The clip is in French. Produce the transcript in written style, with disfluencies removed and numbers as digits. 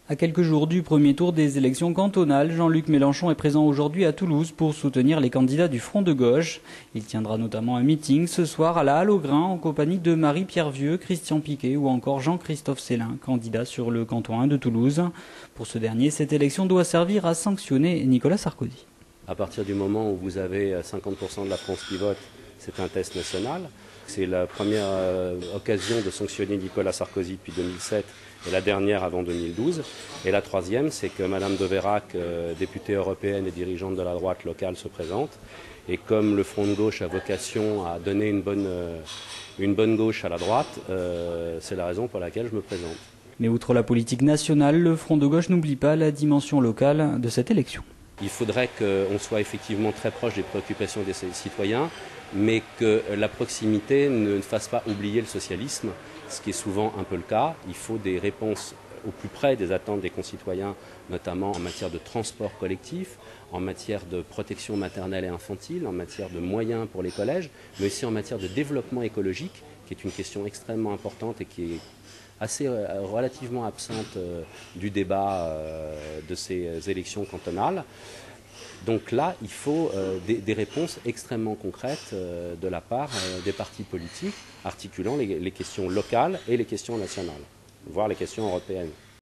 À quelques jours du premier tour des élections cantonales, Jean-Luc Mélenchon est présent aujourd'hui à Toulouse pour soutenir les candidats du Front de gauche. Il tiendra notamment un meeting ce soir à la Halle aux Grains en compagnie de Marie-Pierre Vieux, Christian Piquet ou encore Jean-Christophe Célin, candidat sur le canton 1 de Toulouse. Pour ce dernier, cette élection doit servir à sanctionner Nicolas Sarkozy. À partir du moment où vous avez 50% de la France qui vote, c'est un test national. C'est la première occasion de sanctionner Nicolas Sarkozy depuis 2007 et la dernière avant 2012. Et la troisième, c'est que Madame de Veyrac, députée européenne et dirigeante de la droite locale, se présente. Et comme le Front de gauche a vocation à donner une bonne gauche à la droite, c'est la raison pour laquelle je me présente. Mais outre la politique nationale, le Front de gauche n'oublie pas la dimension locale de cette élection. Il faudrait qu'on soit effectivement très proche des préoccupations des citoyens, mais que la proximité ne fasse pas oublier le socialisme, ce qui est souvent un peu le cas. Il faut des réponses au plus près des attentes des concitoyens, notamment en matière de transport collectif, en matière de protection maternelle et infantile, en matière de moyens pour les collèges, mais aussi en matière de développement écologique, qui est une question extrêmement importante et qui est relativement absente du débat de ces élections cantonales. Donc là, il faut des réponses extrêmement concrètes de la part des partis politiques, articulant les questions locales et les questions nationales, voire les questions européennes.